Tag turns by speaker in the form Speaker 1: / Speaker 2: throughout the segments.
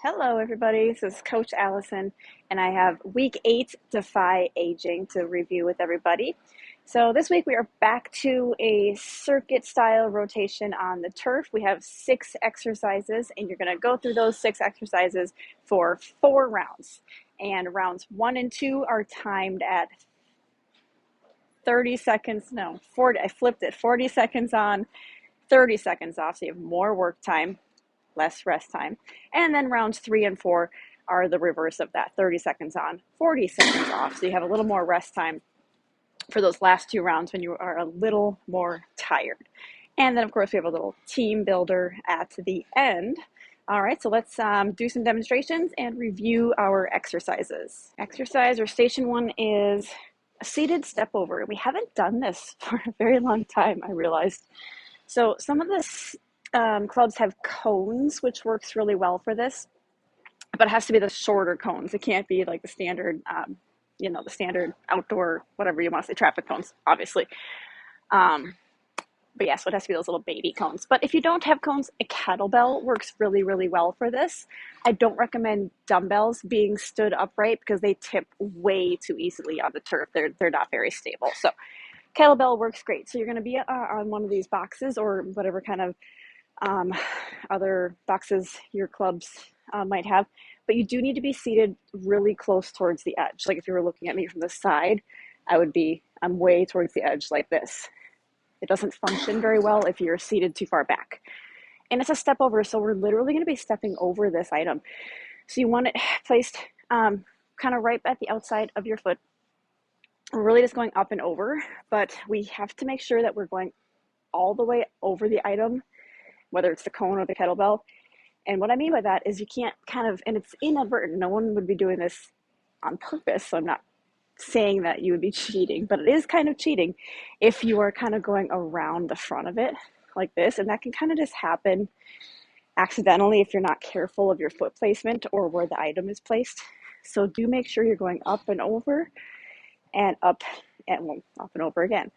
Speaker 1: Hello, everybody. This is Coach Allison, and I have week 8 Defy Aging to review with everybody. So, this week we are back to a circuit style rotation on the turf. We have 6 exercises, and you're going to go through those 6 exercises for 4 rounds. And rounds 1 and 2 are timed at 30 seconds. No, 40. I flipped it. 40 seconds on, 30 seconds off, so you have more work time, less rest time. And then rounds 3 and 4 are the reverse of that, 30 seconds on, 40 seconds off. So you have a little more rest time for those last 2 rounds when you are a little more tired. And then, of course, we have a little team builder at the end. All right, so let's do some demonstrations and review our exercises. Exercise or station 1 is a seated step over. We haven't done this for a very long time, I realized. So some of the clubs have cones, which works really well for this, but it has to be the shorter cones. It can't be like the standard, the standard outdoor, whatever you want to say, traffic cones, obviously. But yeah, so it has to be those little baby cones. But if you don't have cones, a kettlebell works really, really well for this. I don't recommend dumbbells being stood upright because they tip way too easily on the turf. They're not very stable. So kettlebell works great. So you're going to be on one of these boxes or whatever kind of other boxes your clubs might have, but you do need to be seated really close towards the edge. Like if you were looking at me from the side, I'm way towards the edge like this. It doesn't function very well if you're seated too far back. And it's a step over, so we're literally going to be stepping over this item. So you want it placed kind of right at the outside of your foot. We're really just going up and over, but we have to make sure that we're going all the way over the item, whether it's the cone or the kettlebell. And what I mean by that is you can't and it's inadvertent. No one would be doing this on purpose, so I'm not saying that you would be cheating, but it is kind of cheating if you are kind of going around the front of it like this, and that can kind of just happen accidentally if you're not careful of your foot placement or where the item is placed. So do make sure you're going up and over and up and over again.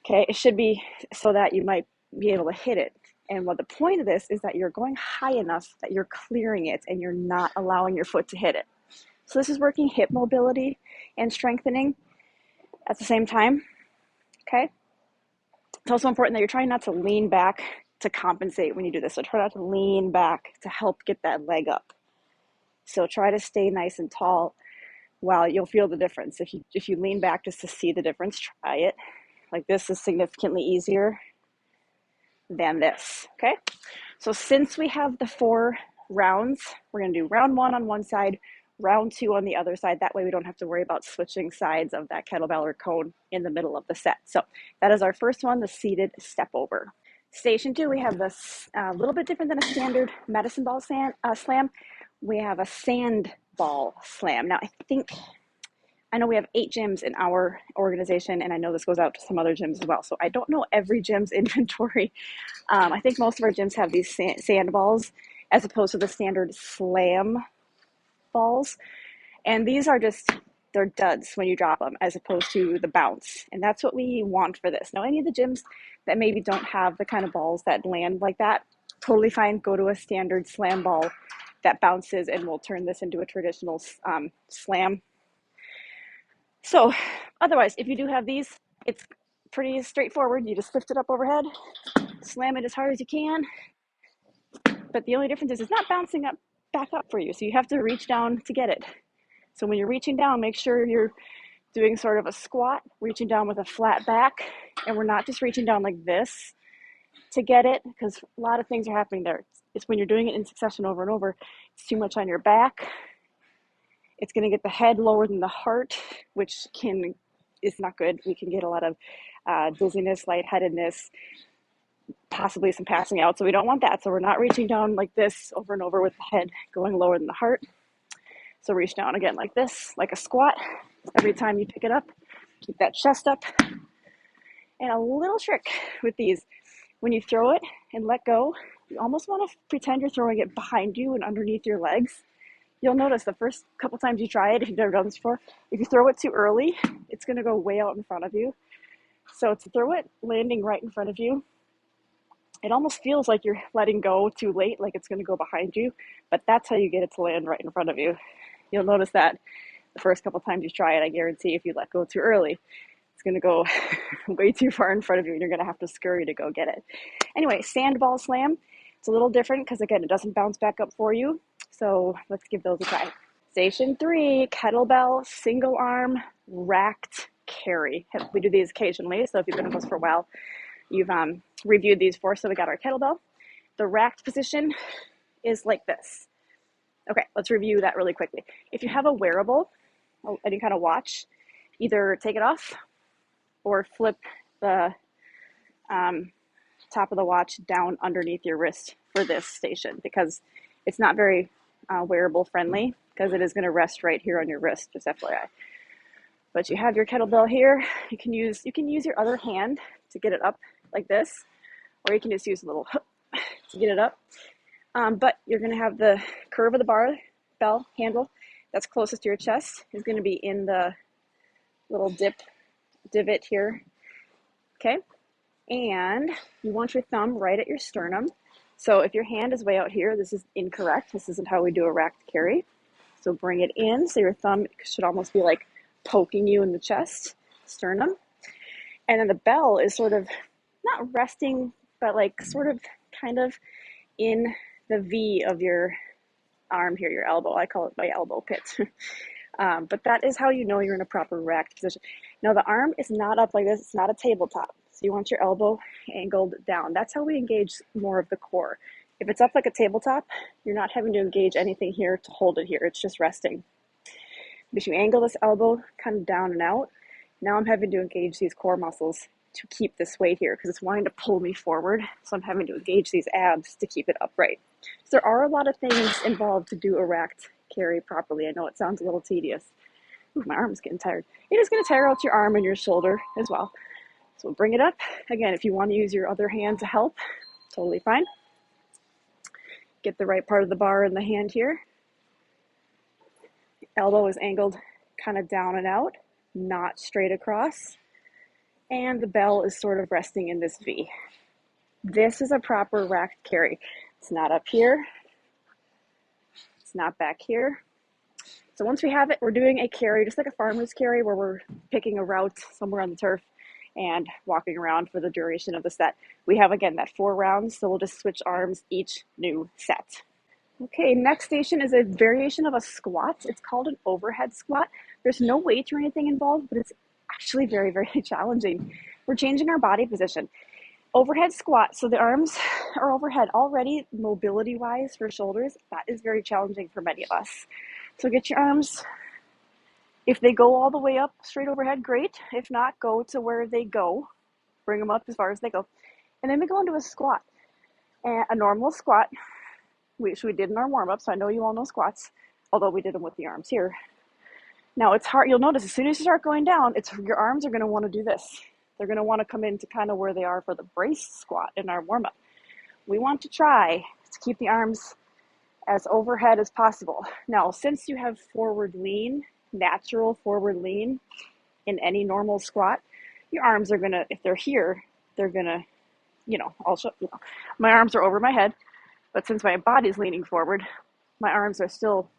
Speaker 1: Okay, it should be so that you might be able to hit it. And what the point of this is that you're going high enough that you're clearing it and you're not allowing your foot to hit it. So this is working hip mobility and strengthening at the same time. Okay. It's also important that you're trying not to lean back to compensate when you do this. So try not to lean back to help get that leg up. So try to stay nice and tall while you'll feel the difference. If you lean back just to see the difference, try it. Like this is significantly easier than this. Okay. So since we have the 4 rounds, we're going to do round 1 on one side, round 2 on the other side. That way we don't have to worry about switching sides of that kettlebell or cone in the middle of the set. So that is our first one, the seated step over. Station 2, we have this a little bit different than a standard medicine ball slam. We have a sand ball slam. Now I know we have 8 gyms in our organization, and I know this goes out to some other gyms as well. So I don't know every gym's inventory. I think most of our gyms have these sand balls as opposed to the standard slam balls. And these are they're duds when you drop them as opposed to the bounce. And that's what we want for this. Now, any of the gyms that maybe don't have the kind of balls that land like that, totally fine. Go to a standard slam ball that bounces and we'll turn this into a traditional slam. So otherwise, if you do have these, it's pretty straightforward. You just lift it up overhead, slam it as hard as you can. But the only difference is it's not bouncing up back up for you. So you have to reach down to get it. So when you're reaching down, make sure you're doing sort of a squat, reaching down with a flat back. And we're not just reaching down like this to get it, because a lot of things are happening there. It's when you're doing it in succession over and over, it's too much on your back. It's going to get the head lower than the heart, which is not good. We can get a lot of dizziness, lightheadedness, possibly some passing out. So we don't want that. So we're not reaching down like this over and over with the head going lower than the heart. So reach down again like this, like a squat. Every time you pick it up, keep that chest up. And a little trick with these, when you throw it and let go, you almost want to pretend you're throwing it behind you and underneath your legs. You'll notice the first couple times you try it, if you've never done this before, if you throw it too early, it's going to go way out in front of you. So to throw it landing right in front of you It almost feels like you're letting go too late, like it's going to go behind you, but that's how you get it to land right in front of you. You'll notice that the first couple times you try it, I guarantee if you let go too early, it's going to go way too far in front of you and you're going to have to scurry to go get it. Anyway, sandball slam. It's a little different because, again, it doesn't bounce back up for you. So let's give those a try. Station 3, kettlebell, single arm, racked carry. We do these occasionally, so if you've been with us for a while, you've reviewed these for. So we got our kettlebell. The racked position is like this. Okay, let's review that really quickly. If you have a wearable, any kind of watch, either take it off or flip the top of the watch down underneath your wrist for this station, because it's not very wearable friendly, because it is going to rest right here on your wrist, just FYI. But you have your kettlebell here. You can use your other hand to get it up like this, or you can just use a little hook to get it up. But you're going to have the curve of the barbell handle that's closest to your chest is going to be in the little divot here. Okay. And you want your thumb right at your sternum. So if your hand is way out here, this is incorrect. This isn't how we do a racked carry. So bring it in. So your thumb should almost be like poking you in the chest, sternum. And then the bell is sort of not resting, but like sort of kind of in the V of your arm here, your elbow. I call it my elbow pit. But that is how you know you're in a proper racked position. Now the arm is not up like this. It's not a tabletop. So you want your elbow angled down. That's how we engage more of the core. If it's up like a tabletop, you're not having to engage anything here to hold it here. It's just resting. If you angle this elbow kind of down and out, now I'm having to engage these core muscles to keep this weight here because it's wanting to pull me forward. So I'm having to engage these abs to keep it upright. So there are a lot of things involved to do a racked carry properly. I know it sounds a little tedious. Ooh, my arm's getting tired. It is going to tire out your arm and your shoulder as well. So bring it up. Again, if you want to use your other hand to help, totally fine. Get the right part of the bar in the hand here. Elbow is angled kind of down and out, not straight across. And the bell is sort of resting in this V. This is a proper racked carry. It's not up here. It's not back here. So once we have it, we're doing a carry, just like a farmer's carry, where we're picking a route somewhere on the turf and walking around for the duration of the set. We have, again, that 4 rounds, so we'll just switch arms each new set. Okay, next station is a variation of a squat. It's called an overhead squat. There's no weight or anything involved, but it's actually very, very challenging. We're changing our body position. Overhead squat, so the arms are overhead already, mobility-wise for shoulders. That is very challenging for many of us. So get your arms, if they go all the way up straight overhead, great. If not, go to where they go. Bring them up as far as they go. And then we go into a squat. And a normal squat, which we did in our warm-up, so I know you all know squats, although we did them with the arms here. Now it's hard, you'll notice as soon as you start going down, your arms are going to want to do this. They're going to want to come into kind of where they are for the brace squat in our warm-up. We want to try to keep the arms as overhead as possible. Now, since you have forward lean, natural forward lean in any normal squat, your arms are going to, if they're here, they're going to, my arms are over my head, but since my body's leaning forward, my arms are still,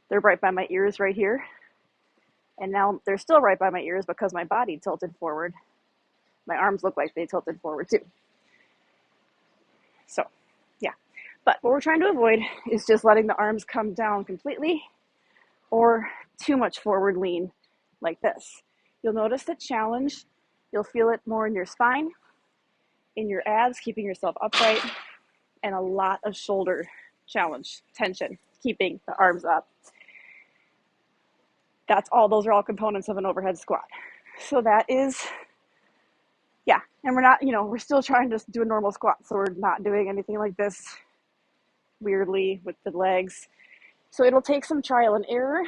Speaker 1: they're right by my ears right here. And now they're still right by my ears because my body tilted forward. My arms look like they tilted forward too. So, yeah. But what we're trying to avoid is just letting the arms come down completely or too much forward lean like this. You'll notice the challenge. You'll feel it more in your spine, in your abs, keeping yourself upright, and a lot of shoulder challenge, tension, keeping the arms up. Those are all components of an overhead squat. So that is, yeah, and we're not, we're still trying to do a normal squat, so we're not doing anything like this weirdly with the legs. So it'll take some trial and error.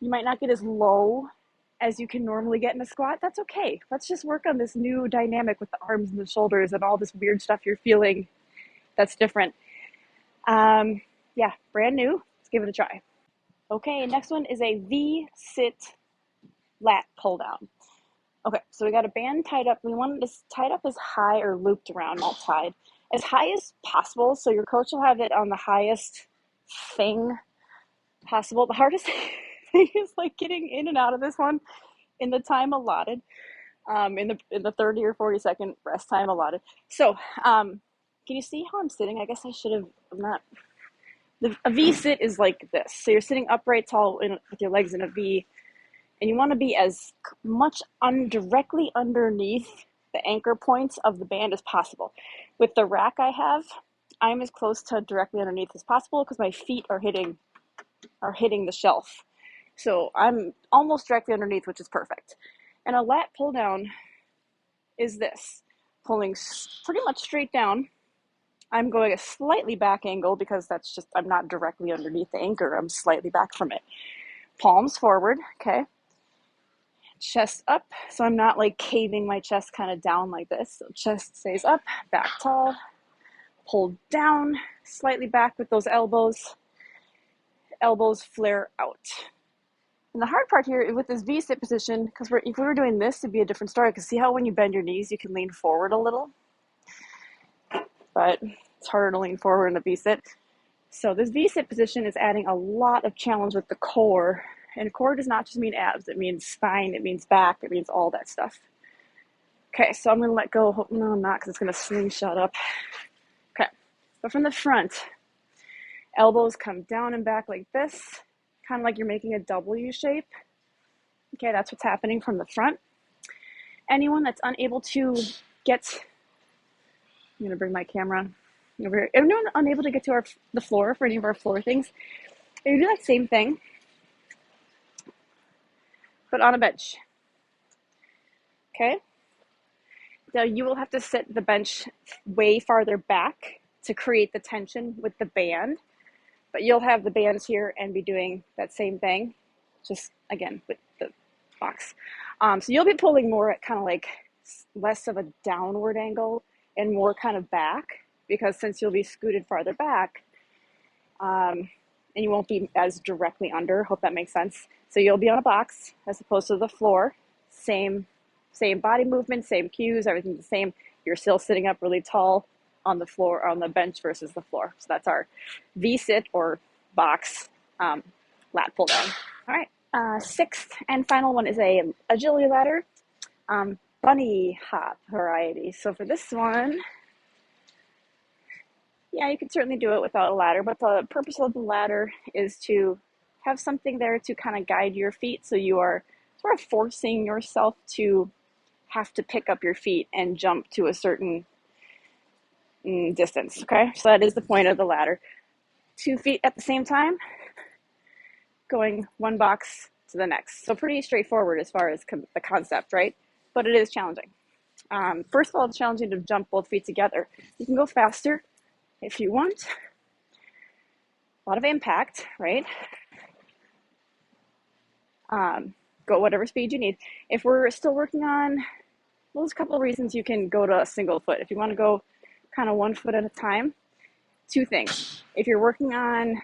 Speaker 1: You might not get as low as you can normally get in a squat. That's okay. Let's just work on this new dynamic with the arms and the shoulders and all this weird stuff you're feeling that's different. Yeah, brand new. Let's give it a try. Okay, next one is a V-sit lat pull down. Okay, so we got a band tied up. We want it tied up as high or looped around, not tied, as high as possible. So your coach will have it on the highest thing possible. The hardest thing is like getting in and out of this one in the time allotted, in the 30 or 40-second rest time allotted. So, can you see how I'm sitting? I guess I should have. I'm not. A V sit is like this. So you're sitting upright, tall, with your legs in a V, and you want to be as much directly underneath the anchor points of the band as possible. With the rack I have, I'm as close to directly underneath as possible because my feet are hitting the shelf. So I'm almost directly underneath, which is perfect. And a lat pull down is this, pulling pretty much straight down. I'm going a slightly back angle because that's just, I'm not directly underneath the anchor. I'm slightly back from it. Palms forward, okay? Chest up, so I'm not like caving my chest kind of down like this. So chest stays up, back tall, pull down, slightly back with those elbows. Elbows flare out. And the hard part here with this V-sit position, because if we were doing this, it'd be a different story, because see how when you bend your knees, you can lean forward a little? But it's harder to lean forward in a V-sit. So this V-sit position is adding a lot of challenge with the core. And core does not just mean abs. It means spine, it means back, it means all that stuff. Okay, so I'm going to let go. No, I'm not, because it's going to slingshot up. Okay, so from the front, elbows come down and back like this, kind of like you're making a W shape. Okay, that's what's happening from the front. Anyone that's unable to get, I'm going to bring my camera over here. Anyone unable to get to the floor for any of our floor things, you do that same thing, but on a bench. Okay? Now you will have to sit the bench way farther back to create the tension with the band, but you'll have the bands here and be doing that same thing, just again with the box. So you'll be pulling more at kind of like less of a downward angle and more kind of back, because since you'll be scooted farther back, and you won't be as directly under. Hope that makes sense. So you'll be on a box as opposed to the floor. Same body movement, same cues, everything's the same. You're still sitting up really tall on the floor, on the bench versus the floor. So that's our V-sit or box lat pull down. All right, sixth and final one is a agility ladder, bunny hop variety. So for this one, yeah, you can certainly do it without a ladder, but the purpose of the ladder is to have something there to kind of guide your feet, so you are sort of forcing yourself to have to pick up your feet and jump to a certain distance, okay? So that is the point of the ladder. 2 feet at the same time, going one box to the next. So pretty straightforward as far as the concept, right? But it is challenging. First of all, it's challenging to jump both feet together. You can go faster if you want. A lot of impact, right? Go whatever speed you need. If we're still working on, well, there's a couple of reasons you can go to a single foot. If you want to go kind of 1 foot at a time, 2 things. If you're working on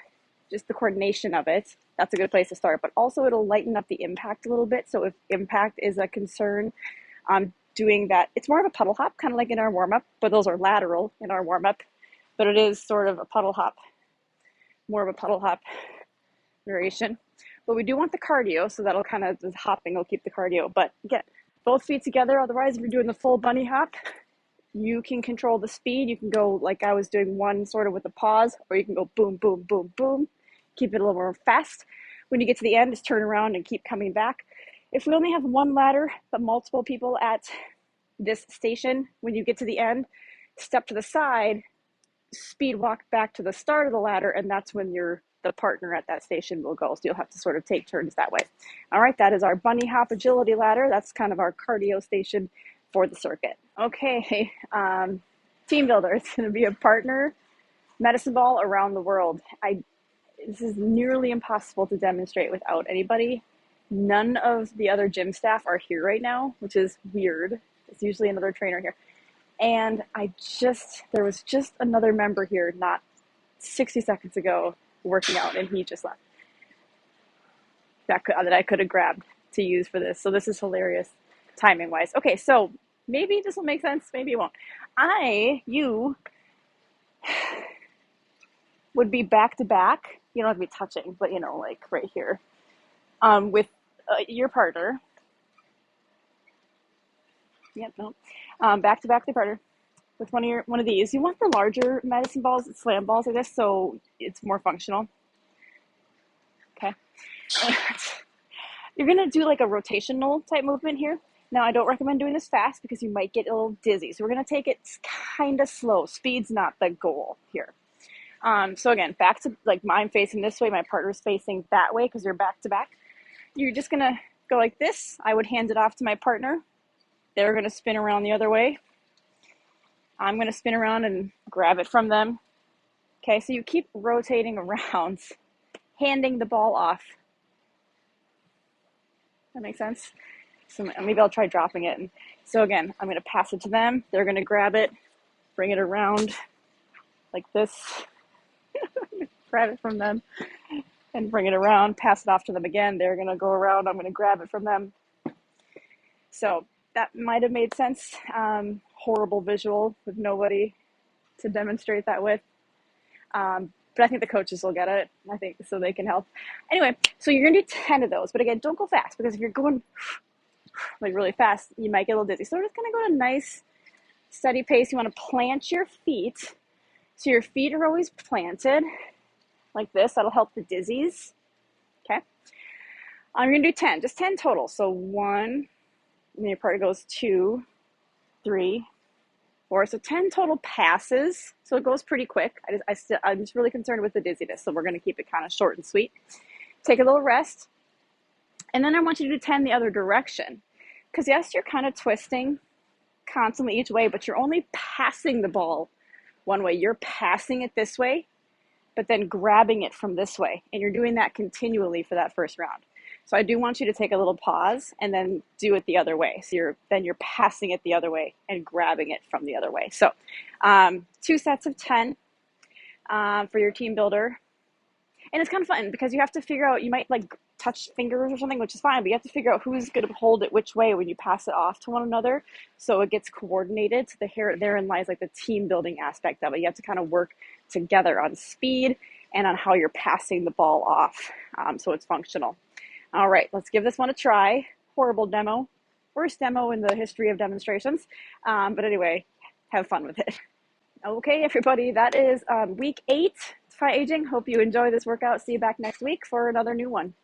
Speaker 1: just the coordination of it, that's a good place to start. But also it'll lighten up the impact a little bit. So if impact is a concern, doing that, it's more of a puddle hop, kind of like in our warm-up, but those are lateral in our warm-up. But it is sort of a puddle hop, more of a puddle hop variation. But we do want the cardio, so that'll kind of, the hopping will keep the cardio. But again, both feet together. Otherwise, if you're doing the full bunny hop, you can control the speed. You can go like I was doing, one sort of with a pause, or you can go boom, boom, boom, boom. Keep it a little more fast. When you get to the end, just turn around and keep coming back. If we only have one ladder, but multiple people at this station, when you get to the end, step to the side, speed walk back to the start of the ladder, and that's when the partner at that station will go. So you'll have to sort of take turns that way. All right, that is our bunny hop agility ladder. That's kind of our cardio station for the circuit. Okay, team builder. It's going to be a partner medicine ball around the world. This is nearly impossible to demonstrate without anybody. None of the other gym staff are here right now, which is weird. It's usually another trainer here. And there was just another member here not 60 seconds ago working out, and he just left. That I could have grabbed to use for this. So this is hilarious. timing wise. Okay, so maybe this will make sense, maybe it won't. You would be back to back. You don't have to be touching, but like right here, with your partner. Yep, no. Back to back the partner with one of these. You want the larger medicine balls, slam balls like this, so it's more functional. Okay. And you're gonna do like a rotational type movement here. Now, I don't recommend doing this fast because you might get a little dizzy. So we're gonna take it kind of slow. Speed's not the goal here. So again, back to like I'm facing this way, my partner's facing that way because you're back to back. You're just gonna go like this. I would hand it off to my partner. They're gonna spin around the other way. I'm gonna spin around and grab it from them. Okay, so you keep rotating around, handing the ball off. That makes sense? So maybe I'll try dropping it. So again, I'm gonna pass it to them. They're gonna grab it, bring it around like this. Grab it from them and bring it around, pass it off to them again. They're gonna go around, I'm gonna grab it from them. So that might have made sense. Horrible visual with nobody to demonstrate that with. But I think the coaches will get it, I think, so they can help. Anyway, so you're gonna do 10 of those, but again, don't go fast because if you're going like really fast, you might get a little dizzy. So we're just gonna go at a nice, steady pace. You wanna plant your feet. So your feet are always planted like this. That'll help the dizzies. Okay. I'm gonna do 10, just 10 total. So 1, and then your partner goes 2, 3, 4. So 10 total passes. So it goes pretty quick. I'm just really concerned with the dizziness. So we're gonna keep it kind of short and sweet. Take a little rest. And then I want you to do 10 the other direction. Because yes, you're kind of twisting constantly each way, but you're only passing the ball one way. You're passing it this way, but then grabbing it from this way. And you're doing that continually for that first round. So I do want you to take a little pause and then do it the other way. So you're passing it the other way and grabbing it from the other way. So 2 sets of 10 for your team builder. And it's kind of fun because you have to figure out, you might like touch fingers or something, which is fine, but you have to figure out who's going to hold it which way when you pass it off to one another so it gets coordinated. So therein lies like the team building aspect of it. You have to kind of work together on speed and on how you're passing the ball off, so it's functional. All right, let's give this one a try. Horrible demo. Worst demo in the history of demonstrations. But anyway, have fun with it. Okay, everybody, that is week 8, Defy Aging. Hope you enjoy this workout. See you back next week for another new one.